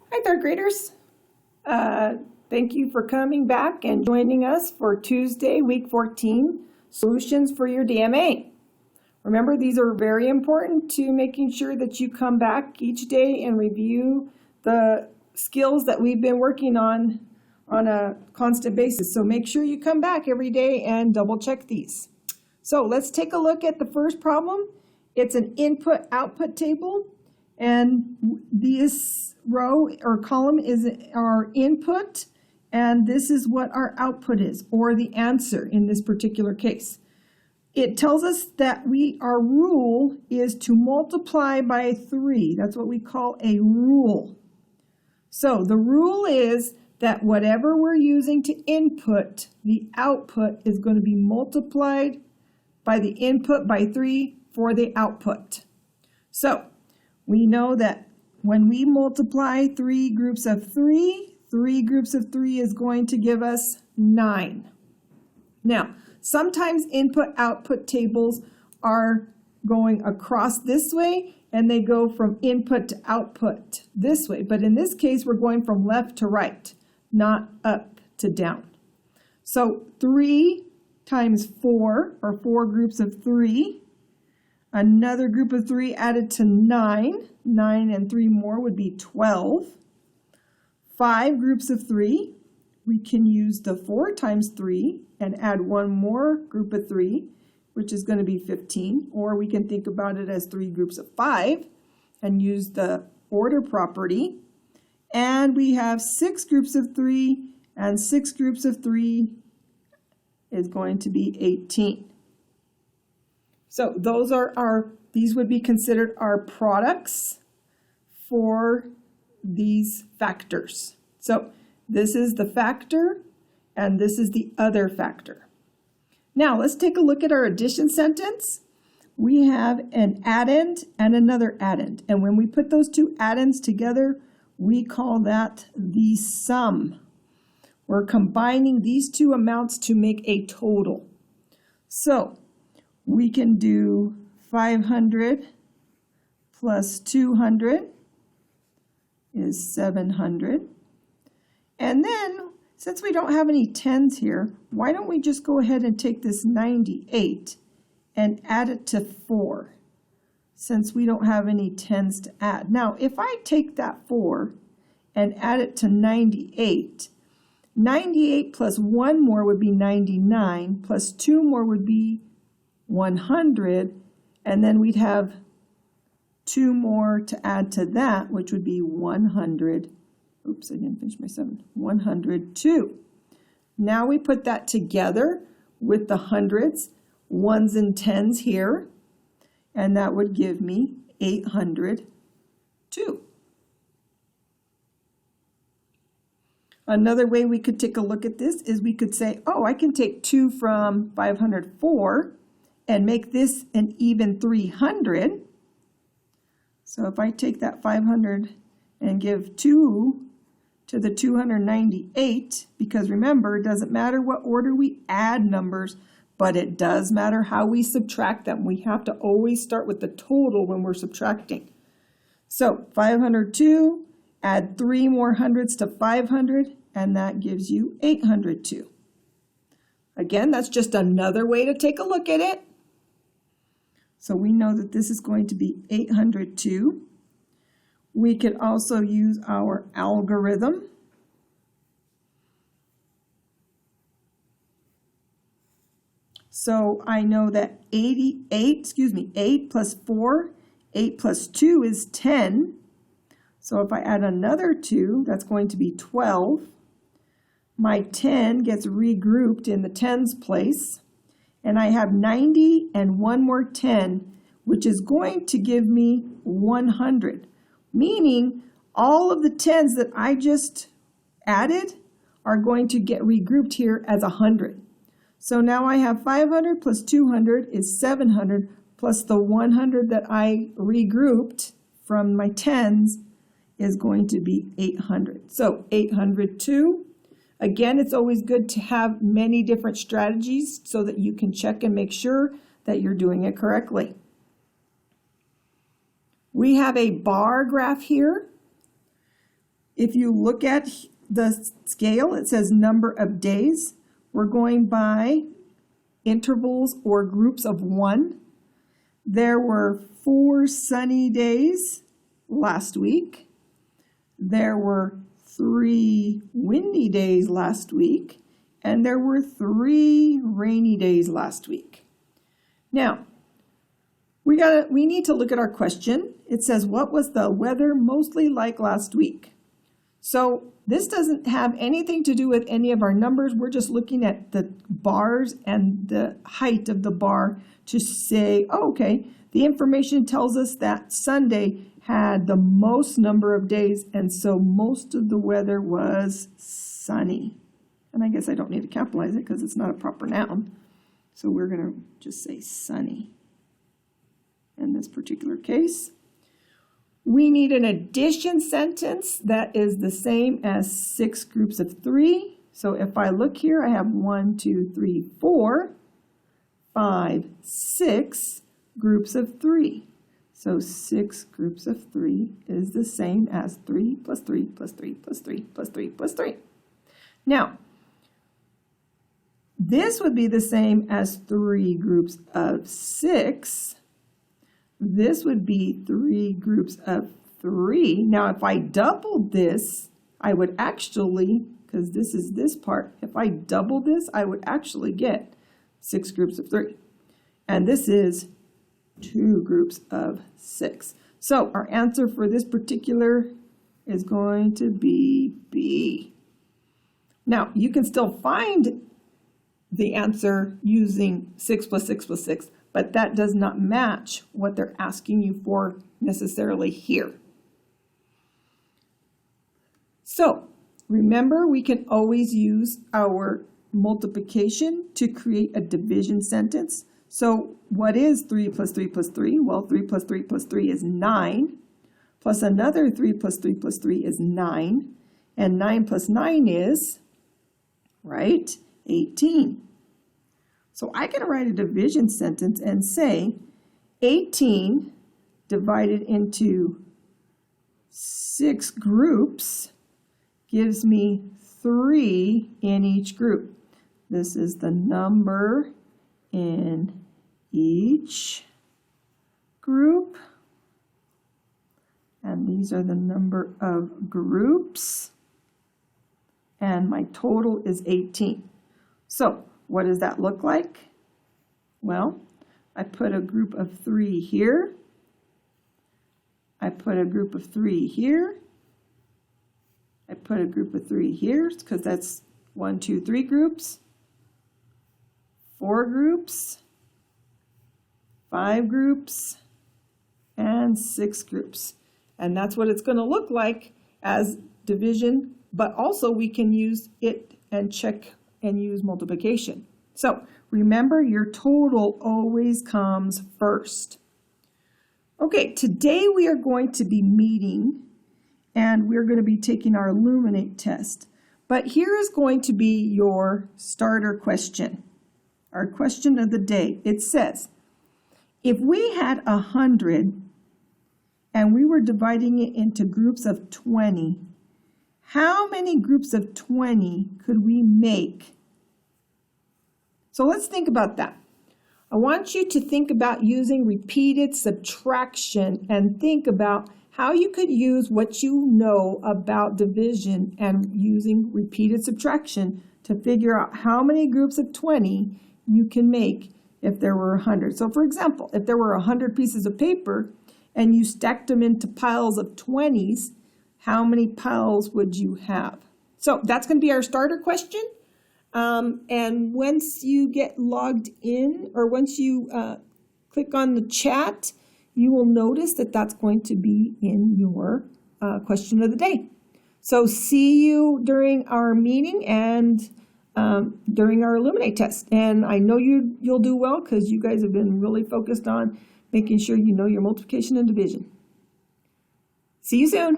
Hi, third graders. Thank you for coming back and joining us for Tuesday, week 14, solutions for your DMA. Remember, these are very important to making sure that you come back each day and review the skills that we've been working on a constant basis. So make sure you come back every day and double check these. So let's take a look at the first problem. It's an input-output table. And this row or column is our input, and this is what our output is, or the answer in this particular case. It tells us that our rule is to multiply by 3. That's what we call a rule. So the rule is that whatever we're using to input, the output is going to be multiplied by the input by 3 for the output. So we know that when we multiply 3 groups of 3, 3 groups of 3 is going to give us 9. Now, sometimes input-output tables are going across this way, and they go from input to output this way. But in this case, we're going from left to right, not up to down. So 3 times 4, or 4 groups of 3. Another group of 3 added to 9. 9 and 3 more would be 12. 5 groups of 3. We can use the 4 times 3 and add one more group of 3, which is going to be 15. Or we can think about it as 3 groups of 5 and use the order property. And we have 6 groups of 3, and 6 groups of 3 is going to be 18. So these would be considered our products for these factors. So this is the factor, and this is the other factor. Now let's take a look at our addition sentence. We have an addend and another addend. And when we put those two addends together, we call that the sum. We're combining these two amounts to make a total. So we can do 500 plus 200 is 700. And then, since we don't have any tens here, why don't we just go ahead and take this 98 and add it to 4, since we don't have any tens to add. Now, if I take that 4 and add it to 98, 98 plus 1 more would be 99, plus 2 more would be 100, and then we'd have 2 more to add to that, which would be 100. Oops, I didn't finish my 7. 102. Now we put that together with the hundreds, ones and tens here, and that would give me 802. Another way we could take a look at this is we could say, oh, I can take 2 from 504 and make this an even 300. So if I take that 500 and give 2 to the 298, because remember, it doesn't matter what order we add numbers, but it does matter how we subtract them. We have to always start with the total when we're subtracting. So 502, add 3 more hundreds to 500, and that gives you 802. Again, that's just another way to take a look at it. So we know that this is going to be 802. We could also use our algorithm. So I know that 8 plus 4, 8 plus 2 is 10. So if I add another 2, that's going to be 12. My 10 gets regrouped in the tens place. And I have 90 and one more 10, which is going to give me 100. Meaning all of the tens that I just added are going to get regrouped here as 100. So now I have 500 plus 200 is 700, plus the 100 that I regrouped from my tens is going to be 800. So 802. Again, it's always good to have many different strategies so that you can check and make sure that you're doing it correctly. We have a bar graph here. If you look at the scale, it says number of days. We're going by intervals or groups of 1. There were 4 sunny days last week. There were 3 windy days last week. And there were 3 rainy days last week. Now, we need to look at our question. It says, what was the weather mostly like last week? So this doesn't have anything to do with any of our numbers. We're just looking at the bars and the height of the bar to say, oh, okay, the information tells us that Sunday had the most number of days, and so most of the weather was sunny. And I guess I don't need to capitalize it because it's not a proper noun. So we're going to just say sunny in this particular case. We need an addition sentence that is the same as 6 groups of 3. So if I look here, I have 1, 2, 3, 4, 5, 6 groups of 3. So 6 groups of 3 is the same as 3 plus 3 plus 3 plus 3 plus 3 plus 3. Now, this would be the same as 3 groups of 6. This would be 3 groups of 3. Now, if I doubled this, I would actually, because this is this part, if I double this, I would actually get 6 groups of 3. And this is 2 groups of 6. So our answer for this particular is going to be B. Now, you can still find the answer using 6 plus 6 plus 6, but that does not match what they're asking you for necessarily here. So remember, we can always use our multiplication to create a division sentence. So what is 3 plus 3 plus 3? Well, 3 plus 3 plus 3 is 9, plus another 3 plus 3 plus 3 is 9, and 9 plus 9 is, right, 18. So I can write a division sentence and say 18 divided into 6 groups gives me 3 in each group. This is the number in each group, and these are the number of groups, and my total is 18. So what does that look like? Well, I put a group of 3 here. I put a group of 3 here. I put a group of 3 here because that's 1, 2, 3 groups, 4 groups, 5 groups, and 6 groups. And that's what it's going to look like as division, but also we can use it and check and use multiplication. So remember, your total always comes first. Okay, today we are going to be meeting and we're going to be taking our Illuminate test. But here is going to be your starter question, our question of the day. It says, if we had 100 and we were dividing it into groups of 20, how many groups of 20 could we make? So let's think about that. I want you to think about using repeated subtraction and think about how you could use what you know about division and using repeated subtraction to figure out how many groups of 20 you can make if there were 100. So for example, if there were 100 pieces of paper and you stacked them into piles of 20s, how many piles would you have? So that's going to be our starter question. And once you get logged in, or once you click on the chat, you will notice that that's going to be in your question of the day. So see you during our meeting and during our Illuminate test. And I know you'll do well because you guys have been really focused on making sure you know your multiplication and division. See you soon.